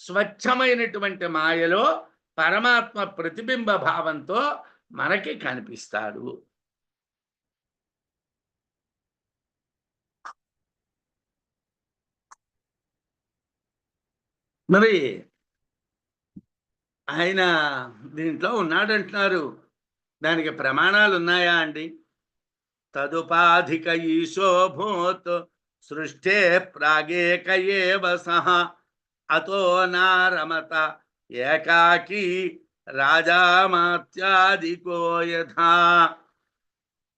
స్వచ్ఛమైనటువంటి మాయలో పరమాత్మ ప్రతిబింబ భావంతో మనకి కనిపిస్తాడు. మరి ఆయన దీంట్లో ఉన్నాడంటున్నారు, దానికి ప్రమాణాలు ఉన్నాయా అండి? తదుపాధిక ఈశోభూత్ సృష్టే ప్రాగేక ఏవ సహ అతో నారమత ఏకాకీ రాజామాత్యాదికో యథా.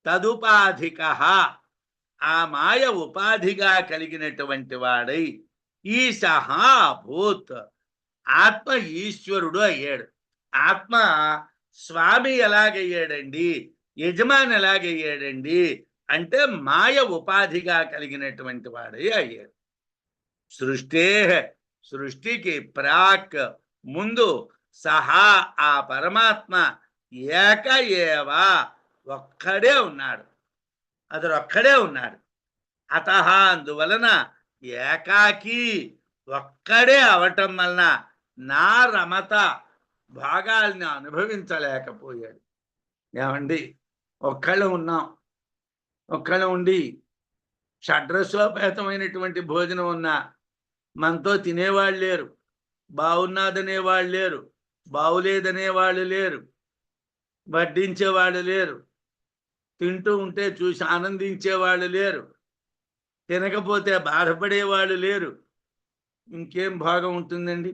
తదుపాధిక, ఆ మాయ ఉపాధిగా కలిగినటువంటి వాడై ఈశః అభూత్, ఆత్మ ఈశ్వరుడు అయ్యాడు. ఆత్మ స్వామి ఎలాగయ్యాడండి, యజమాని ఎలాగయ్యాడండి అంటే మాయ ఉపాధిగా కలిగినటువంటి వాడై అయ్యాడు. సృష్టే, సృష్టికి ప్రాక్ ముందు, సహా ఆ పరమాత్మ ఏక ఏవ ఒక్కడే ఉన్నాడు, అతడు ఒక్కడే ఉన్నాడు. అతః అందువలన ఏకాకి ఒక్కడే అవటం వలన నా రమత భాగాల్ని అనుభవించలేకపోయాడు. ఏమండి, ఒక్కళ్ళు ఉన్నాం, ఒక్కళ్ళు ఉండి షడ్రసోపేతమైనటువంటి భోజనం ఉన్నా మనతో తినేవాళ్ళు లేరు, బాగున్నదనేవాళ్ళు లేరు, బాగులేదనేవాళ్ళు లేరు, వడ్డించేవాళ్ళు లేరు, తింటూ ఉంటే చూసి ఆనందించేవాళ్ళు లేరు, తినకపోతే బాధపడేవాళ్ళు లేరు. ఇంకేం భాగం ఉంటుందండి?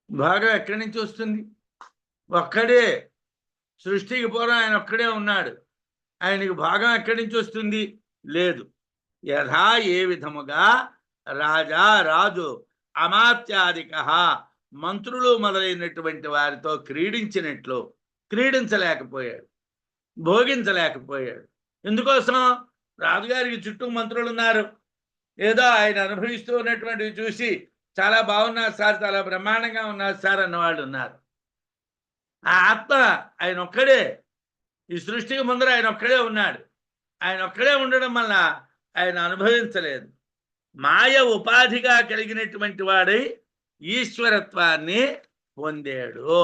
భాగం ఎక్కడి నుంచి వస్తుంది? ఒక్కడే, సృష్టికి పూర్వం ఆయన ఒక్కడే ఉన్నాడు, ఆయనకి భాగం ఎక్కడి నుంచి వస్తుంది? లేదు. యథా ఏ విధముగా రాజా రాజు అమాత్యాదిక మంత్రులు మొదలైనటువంటి వారితో క్రీడించినట్లు క్రీడించలేకపోయాడు, భోగించలేకపోయాడు. ఎందుకోసం? రాజుగారికి చుట్టూ మంత్రులు ఉన్నారు, ఏదో ఆయన అనుభవిస్తూ ఉన్నటువంటివి చూసి చాలా బాగున్నారు సార్, చాలా బ్రహ్మాండంగా ఉన్నారు సార్ అన్నవాళ్ళు ఉన్నారు. ఆ ఆత్మ ఆయన ఒక్కడే, ఈ సృష్టికి ముందర ఆయన ఒక్కడే ఉన్నాడు. ఆయన ఒక్కడే ఉండడం వల్ల ఆయన అనుభవించలేదు. మాయ ఉపాధిగా కలిగినటువంటి వాడై ఈశ్వరత్వాన్ని పొందాడు.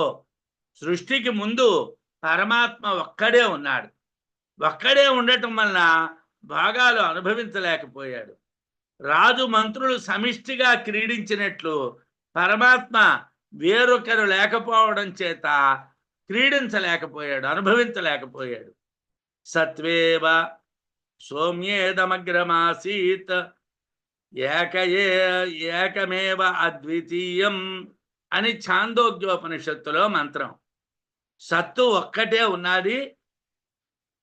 సృష్టికి ముందు పరమాత్మ ఒక్కడే ఉన్నాడు, ఒక్కడే ఉండటం వలన భాగాలు అనుభవించలేకపోయాడు. రాజు మంత్రులు సమిష్టిగా క్రీడించినట్లు పరమాత్మ వేరొకరు లేకపోవడం చేత క్రీడించలేకపోయాడు, అనుభవించలేకపోయాడు. సత్వేవ సౌమ్యేదమగ్రమాసీత్ ఏకమేవ అద్వితీయం అని ఛాందోగ్యోపనిషత్తులో మంత్రం. సత్తు ఒక్కటే ఉన్నది,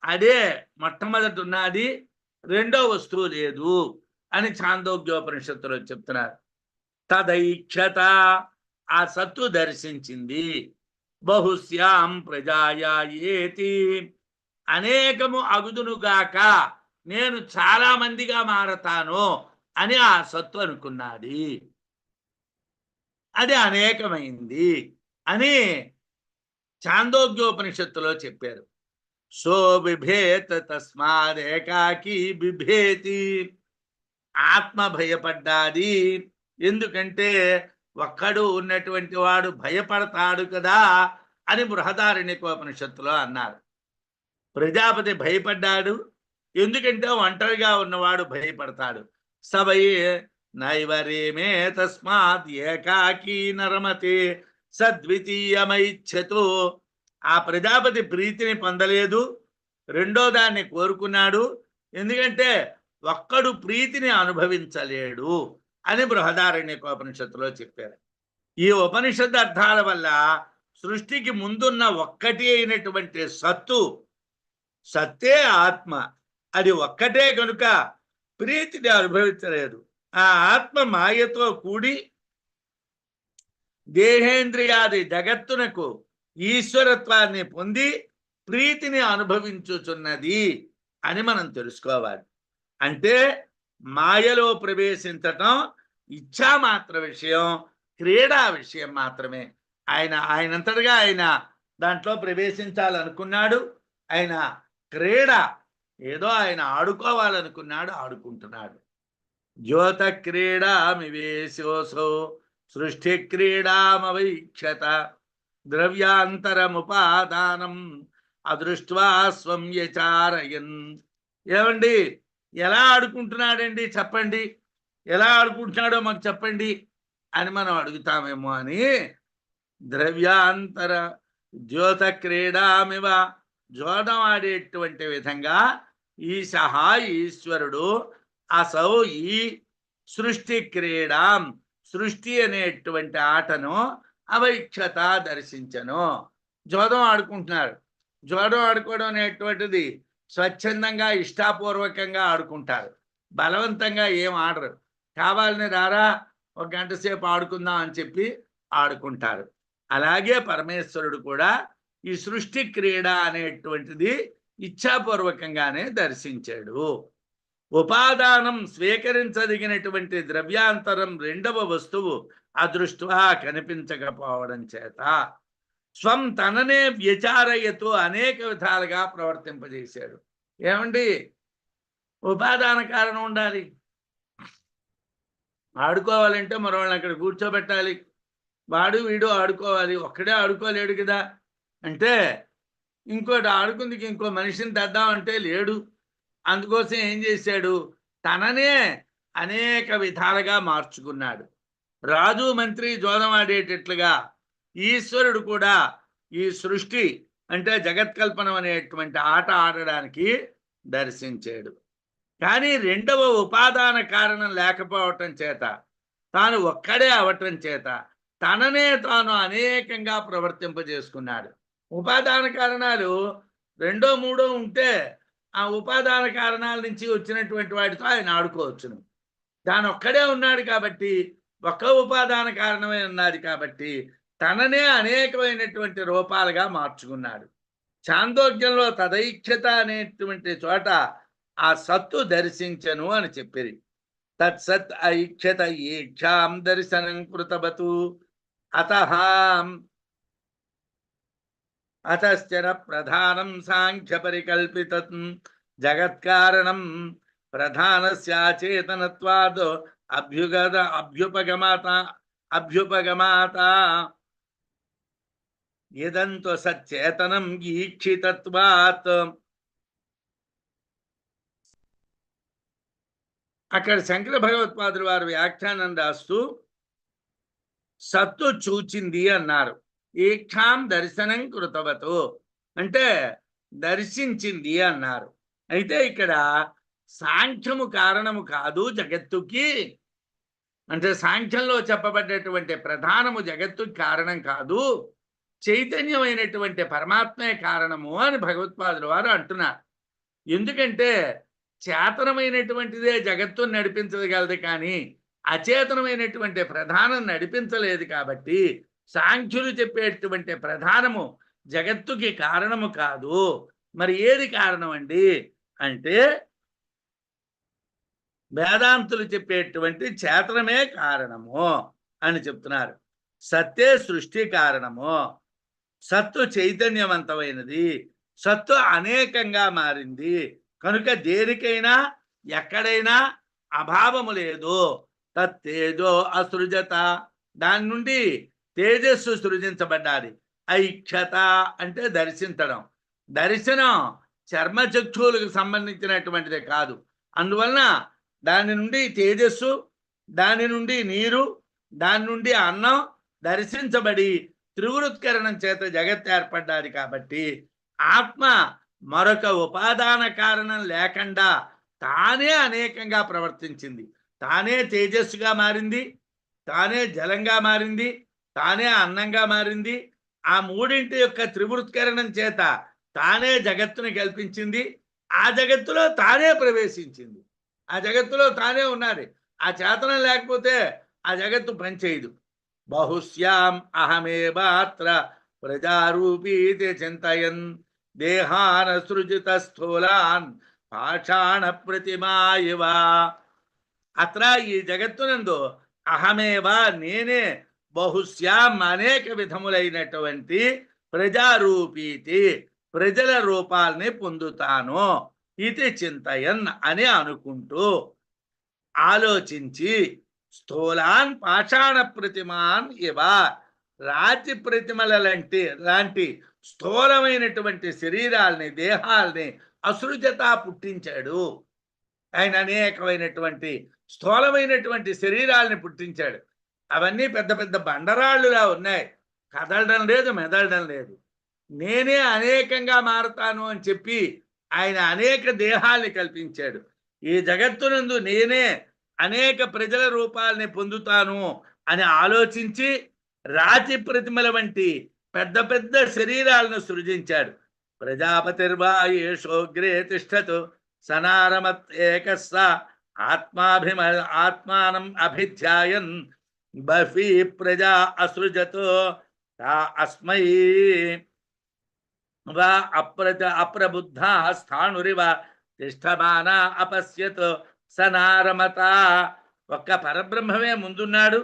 అదే మొట్టమొదటి ఉన్నది, రెండో వస్తువు లేదు అని ఛాందోగ్యోపనిషత్తులో చెప్తున్నారు. తదైక్షత, ఆ సత్తు దర్శించింది. బహుశ్యాం ప్రజాయా ఏతి, అనేకము అగుదునుగాక నేను చాలా మందిగా మారతాను అని ఆ సత్తు అనుకున్నది. అది అనేకమైంది అని ఛాందోగ్యోపనిషత్తులో చెప్పారు. సో బిభేత్ తస్మాదేకాకి బిభేతి, ఆత్మ భయపడ్డాది. ఎందుకంటే ఒక్కడు ఉన్నటువంటి వాడు భయపడతాడు కదా అని బృహదారణ్యకోపనిషత్తులో అన్నారు. ప్రజాపతి భయపడ్డాడు, ఎందుకంటే ఒంటరిగా ఉన్నవాడు భయపడతాడు. సవై నైవరేమే తస్మాత్ ఏకాకీ నరమతే సద్వితీయమైచ్ఛతు, ఆ ప్రజాపతి ప్రీతిని పొందలేదు, రెండో దాన్ని కోరుకున్నాడు, ఎందుకంటే ఒక్కడు ప్రీతిని అనుభవించలేడు అని బృహదారణ్యకోపనిషత్తులో చెప్పారు. ఈ ఉపనిషత్ అర్థాల వల్ల సృష్టికి ముందున్న ఒక్కటి అయినటువంటి సత్తే ఆత్మ, అది ఒక్కటే కనుక ప్రీతిని అనుభవించలేదు. ఆ ఆత్మ మాయతో కూడి దేహేంద్రియాది జగత్తునకు ఈశ్వరత్వాన్ని పొంది ప్రీతిని అనుభవించుచున్నది అని మనం తెలుసుకోవాలి. అంటే మాయలో ప్రవేశించటం ఇచ్ఛామాత్ర విషయం, క్రీడా విషయం మాత్రమే. ఆయనంతటిగా ఆయన దాంట్లో ప్రవేశించాలనుకున్నాడు. ఆయన క్రీడ ఏదో ఆయన ఆడుకోవాలనుకున్నాడు, ఆడుకుంటున్నాడు. జ్యోత క్రీడామివేశోసో సృష్టి క్రీడామవైక్షత ద్రవ్యాంతరముపాదానం అదృష్ట్వా స్వం యచారయన్. ఏమండి, ఎలా ఆడుకుంటున్నాడండి చెప్పండి, ఎలా ఆడుకుంటున్నాడో మాకు చెప్పండి అని మనం అడుగుతామేమో అని ద్రవ్యాంతర ద్యోత క్రీడామివ, జోదం ఆడేటువంటి విధంగా ఈశః ఈశ్వరుడు అసౌ ఈ సృష్టి క్రీడాం సృష్టి అనేటువంటి ఆటను అవైక్షత దర్శించను. జోదం ఆడుకుంటున్నారు. జోదం ఆడుకోవడం అనేటువంటిది స్వచ్ఛందంగా ఇష్టాపూర్వకంగా ఆడుకుంటారు, బలవంతంగా ఏం ఆడరు. కావాలని రారా ఒక గంట సేపు ఆడుకుందాం అని చెప్పి ఆడుకుంటారు. అలాగే పరమేశ్వరుడు కూడా ఈ సృష్టి క్రీడ అనేటువంటిది ఇచ్ఛాపూర్వకంగానే దర్శించాడు. ఉపాదానం స్వీకరించదగినటువంటి ద్రవ్యాంతరం రెండవ వస్తువు అదృష్ట్వా కనిపించకపోవడం చేత స్వం తననే వ్యచారయతో అనేక విధాలుగా ప్రవర్తింపజేశాడు. ఏమండి, ఉపాదాన కారణం ఉండాలి. ఆడుకోవాలంటే మరోళ్ళని అక్కడ కూర్చోబెట్టాలి, వాడు వీడు ఆడుకోవాలి. ఒక్కడే ఆడుకోలేడు కదా. అంటే ఇంకోటి ఆడుకుందికి ఇంకో మనిషిని తెద్దామంటే లేడు. అందుకోసం ఏం చేశాడు, తననే అనేక విధాలుగా మార్చుకున్నాడు. రాజు మంత్రి జోదం ఆడేటట్లుగా ఈశ్వరుడు కూడా ఈ సృష్టి అంటే జగత్కల్పనం అనేటువంటి ఆట ఆడడానికి దర్శించాడు. కానీ రెండవ ఉపాదాన కారణం లేకపోవటం చేత, తాను ఒక్కడే అవటం చేత తననే తాను అనేకంగా ప్రవర్తింపజేసుకున్నాడు. ఉపాదాన కారణాలు రెండో మూడో ఉంటే ఆ ఉపాదాన కారణాల నుంచి వచ్చినటువంటి వాటితో ఆయన ఆడుకోవచ్చును. దాని ఒక్కడే ఉన్నాడు కాబట్టి, ఒక్క ఉపాదాన కారణమే ఉన్నది కాబట్టి తననే అనేకమైనటువంటి రూపాలుగా మార్చుకున్నాడు. చాందోగ్యంలో తదైక్షత అనేటువంటి చోట ఆ సత్తు దర్శించను అని చెప్పిరి. తత్సత్ ఐక్షత ఈక్షాం దర్శనం కృతవతు అతశ్చర ప్రధానం సాంఖ్య పరికల్పితం జగత్కారణం ప్రధానస్యాచేతనత్వాద్ అభ్యుపగమాత ఇదంతో సచ్చేతనం ఈక్షితత్వాత్. అక్కడ శంకర భగవత్పాదులు వారు వ్యాఖ్యానం రాస్తూ సత్తు చూచింది అన్నారు. ఈక్షాం దర్శనం కృతవతు అంటే దర్శించింది అన్నారు. అయితే ఇక్కడ సాంఖ్యము కారణము కాదు జగత్తుకి, అంటే సాంఖ్యంలో చెప్పబడ్డటువంటి ప్రధానము జగత్తుకి కారణం కాదు, చైతన్యమైనటువంటి పరమాత్మే కారణము అని భగవత్పాదుల వారు అంటున్నారు. ఎందుకంటే చేతనమైనటువంటిదే జగత్తును నడిపించగలదు, కానీ అచేతనమైనటువంటి ప్రధానం నడిపించలేదు. కాబట్టి సాంఖ్యులు చెప్పేటువంటి ప్రధానము జగత్తుకి కారణము కాదు. మరి ఏది కారణం అండి అంటే వేదాంతులు చెప్పేటువంటి చేతనమే కారణము అని చెప్తున్నారు. సత్తే సృష్టి కారణము, సత్తు చైతన్యవంతమైనది, సత్తు అనేకంగా మారింది కనుక దేనికైనా ఎక్కడైనా అభావము లేదు. తత్తేజో అసృజత, దాని నుండి తేజస్సు సృజించబడ్డాది. ఐక్షత అంటే దర్శించడం. దర్శనం చర్మచక్షువులకు సంబంధించినటువంటిదే కాదు. అందువలన దాని నుండి తేజస్సు, దాని నుండి నీరు, దాని నుండి అన్నం దర్శించబడి త్రివృత్కరణం చేత జగత్ ఏర్పడ్డాది. కాబట్టి ఆత్మ మరొక ఉపాదాన కారణం లేకుండా తానే అనేకంగా ప్రవర్తించింది. తానే తేజస్సుగా మారింది, తానే జలంగా మారింది, తానే అన్నంగా మారింది. ఆ మూడింటి యొక్క త్రివృత్కరణం చేత తానే జగత్తుని కల్పించింది. ఆ జగత్తులో తానే ప్రవేశించింది. ఆ జగత్తులో తానే ఉన్నది. ఆ చేతనం లేకపోతే ఆ జగత్తు పనిచేయదు. బహుశ్యాం అహమేవాత్ర ప్రజారూపీతి చింతయన్ దేహాన సృజిత స్థూలాన్ పాషాణ ప్రతిమాయివ. అత్ర ఈ జగత్తునందు అహమేవా నేనే బహుశ్యాం అనేక విధములైనటువంటి ప్రజారూపీతి ప్రజల రూపాల్ని పొందుతాను. ఇది చింతయన్ అని అనుకుంటూ ఆలోచించి స్థూలాన్ పాషాణ ప్రతిమాన్ ఇవ, రాతి ప్రతిమల లాంటి స్థూలమైనటువంటి శరీరాల్ని, దేహాల్ని అసృజత పుట్టించాడు. ఆయన అనేకమైనటువంటి స్థూలమైనటువంటి శరీరాల్ని పుట్టించాడు. అవన్నీ పెద్ద పెద్ద బండరాళ్ళులా ఉన్నాయి, కదలడం లేదు, మెదలడం లేదు. నేనే అనేకంగా మారుతాను అని చెప్పి ఆయన అనేక దేహాల్ని కల్పించాడు. ఈ జగత్తునందు నేనే అనేక ప్రజల రూపాలని పొందుతాను అని ఆలోచించి రాతి ప్రతిమల వంటి పెద్ద పెద్ద శరీరాలను సృజించాడు. ప్రజాపతిర్వాయేషోగ్రే తిష్టతు సనారమత్ ఏకస్స ఆత్మానం అభిధ్యాయన్ బహీ ప్రజా అసృజతో అస్మై వా అప్రబుద్ధ స్థాణురివ తిష్టమాన అపశ్యత్ సనారమత. ఒక్క పరబ్రహ్మమే ముందున్నాడు.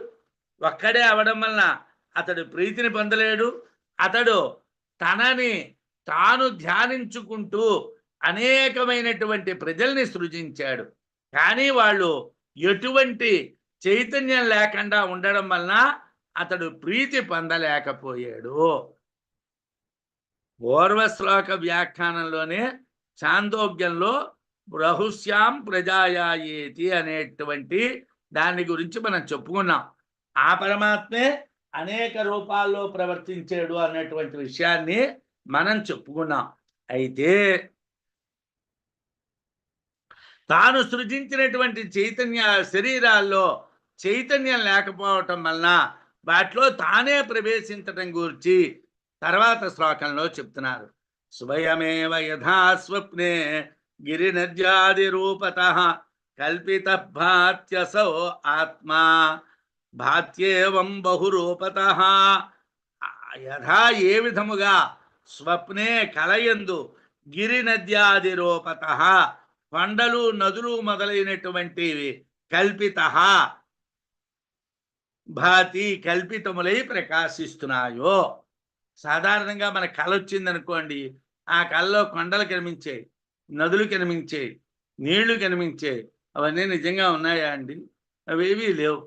ఒక్కడే అవడం వలన అతడు ప్రీతిని పొందలేడు. అతడు తనని తాను ధ్యానించుకుంటూ అనేకమైనటువంటి ప్రజల్ని సృజించాడు. కానీ వాళ్ళు ఎటువంటి చైతన్యం లేకుండా ఉండడం వలన అతడు ప్రీతి పొందలేకపోయాడు. పూర్వశ్లోక వ్యాఖ్యానంలోనే చాందోగ్యంలో బహుశ్యాం ప్రజాయాయేతి అనేటువంటి దాని గురించి మనం చెప్పుకున్నాం. ఆ పరమాత్మే అనేక రూపాల్లో ప్రవర్తించాడు అన్నటువంటి విషయాన్ని మనం చెప్పుకున్నాం. అయితే తాను సృజించినటువంటి చైతన్య శరీరాల్లో చైతన్యం లేకపోవటం వలన వాటిలో తానే ప్రవేశించటం గురించి తర్వాత శ్లోకంలో చెప్తున్నారు. స్వయమేవ యథా స్వప్నే గిరినద్యాది రూపతః కల్పిత భాత్యసౌ ఆత్మా భాత్యేవం బహురూపతః. యథా ఏ విధముగా స్వప్నే కలయందు గిరినద్యాది రూపతః కొండలు నదులు మొదలైనటువంటివి కల్పితః భాతి కల్పితములై ప్రకాశిస్తున్నాయో. సాధారణంగా మన కళ వచ్చిందనుకోండి, ఆ కళలో కొండలు కనిపించాయి, నదులు కనిపించాయి, నీళ్లు కనిపించాయి. అవన్నీ నిజంగా ఉన్నాయా అండి? అవేవీ లేవు.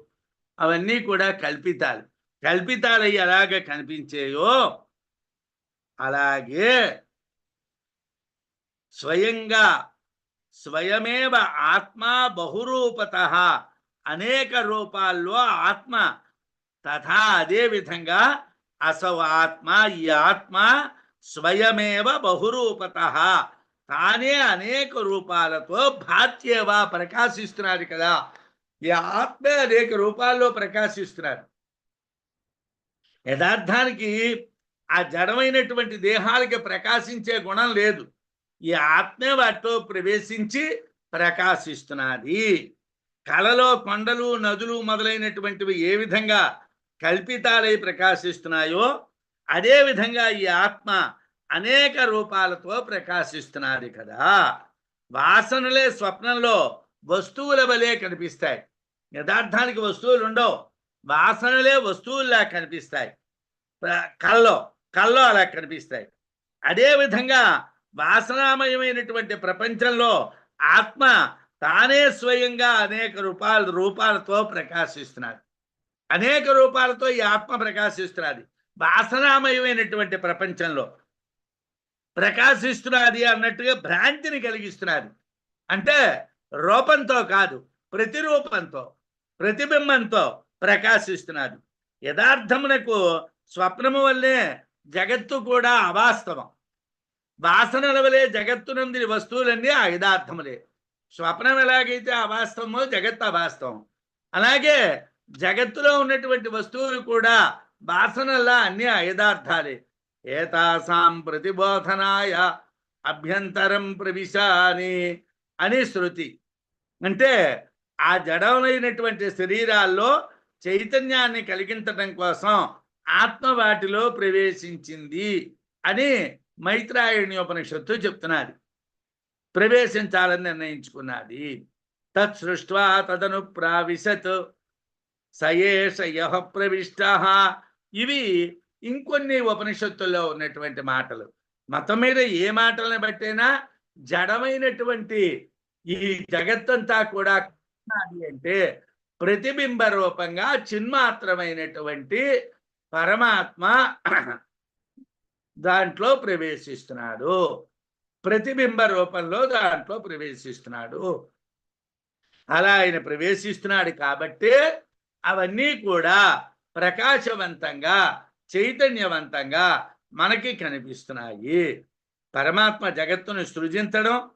అవన్నీ కూడా కల్పితాలు. కల్పితాలయ్యి ఎలాగ కనిపించాయో అలాగే స్వయంగా స్వయమేవ ఆత్మ బహురూపతః అనేక రూపాల్లో ఆత్మ తథా అదే విధంగా అసౌ ఆత్మ ఈ ఆత్మ స్వయమేవ బహురూపతః తానే అనేక రూపాలతో భాత్యేవా ప్రకాశిస్తున్నాడు కదా. ఈ ఆత్మ అనేక రూపాల్లో ప్రకాశిస్తున్నాడు. యథార్థానికి ఆ జడమైనటువంటి దేహాలకి ప్రకాశించే గుణం లేదు. ఈ ఆత్మే వాటితో ప్రవేశించి ప్రకాశిస్తున్నది. కళలో కొండలు నదులు మొదలైనటువంటివి ఏ విధంగా కల్పితాలై ప్రకాశిస్తున్నాయో అదే విధంగా ఈ ఆత్మ అనేక రూపాలతో ప్రకాశిస్తున్నది కదా. వాసనలే స్వప్నంలో వస్తువుల వలె కనిపిస్తాయి. యథార్థానికి వస్తువులు ఉండవు, వాసనలే వస్తువుల్లా కనిపిస్తాయి. కళ్ళలో అలా కనిపిస్తాయి. అదేవిధంగా వాసనామయమైనటువంటి ప్రపంచంలో ఆత్మ తానే స్వయంగా అనేక రూపాలతో ప్రకాశిస్తున్నది. అనేక రూపాలతో ఈ ఆత్మ ప్రకాశిస్తున్నది. వాసనామయమైనటువంటి ప్రపంచంలో ప్రకాశిస్తున్నది అన్నట్టుగా భ్రాంతిని కలిగిస్తున్నది. అంటే రూపంతో కాదు, ప్రతిరూపంతో ప్రతిబింబంతో ప్రకాశిస్తున్నది. యథార్థమునకు స్వప్నము వల్లే జగత్తు కూడా అవాస్తవం. వాసనల వలె జగత్తునంది వస్తువులన్నీ యథార్థములే. స్వప్నం ఎలాగైతే అవాస్తవమో జగత్తు అవాస్తవం, అలాగే జగత్తులో ఉన్నటువంటి వస్తువులు కూడా వాసనల్లా అన్ని యథార్థాలే. ఏతాసాం ప్రతిబోధనాయ అభ్యంతరం ప్రవిశాని అని శృతి. అంటే ఆ జడమైనటువంటి శరీరాల్లో చైతన్యాన్ని కలిగించడం కోసం ఆత్మ వాటిలో ప్రవేశించింది అని మైత్రాయణ్యోపనిషత్తు చెప్తున్నది. ప్రవేశించాలని నిర్ణయించుకున్నది. తత్సృష్ట్వా తదను ప్రావిశత్ సయేష యః ప్రవిష్టః. ఇవి ఇంకొన్ని ఉపనిషత్తుల్లో ఉన్నటువంటి మాటలు. మతం మీద ఏ మాటలను బట్టైనా జడమైనటువంటి ఈ జగత్తంతా కూడా అంటే ప్రతిబింబ రూపంగా చిన్మాత్రమైనటువంటి పరమాత్మ దాంట్లో ప్రవేశిస్తున్నాడు. ప్రతిబింబ రూపంలో దాంట్లో ప్రవేశిస్తున్నాడు. అలా ఆయన ప్రవేశిస్తున్నాడు కాబట్టి అవన్నీ కూడా ప్రకాశవంతంగా చైతన్యవంతంగా మనకి కనిపిస్తున్నాయి. పరమాత్మ జగత్తును సృజించడం,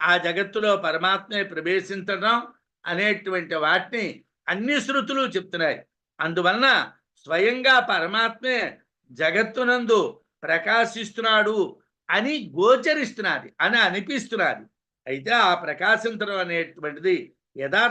ఆ జగత్తులో పరమాత్మే ప్రవేశించడం అనేటువంటి వాటిని అన్ని శృతులు చెప్తున్నాయి. అందువలన స్వయంగా పరమాత్మే జగత్తునందు ప్రకాశిస్తున్నాడు అని గోచరిస్తున్నది అని అనిపిస్తున్నది. అయితే ఆ ప్రకాశించడం అనేటువంటిది యథార్థ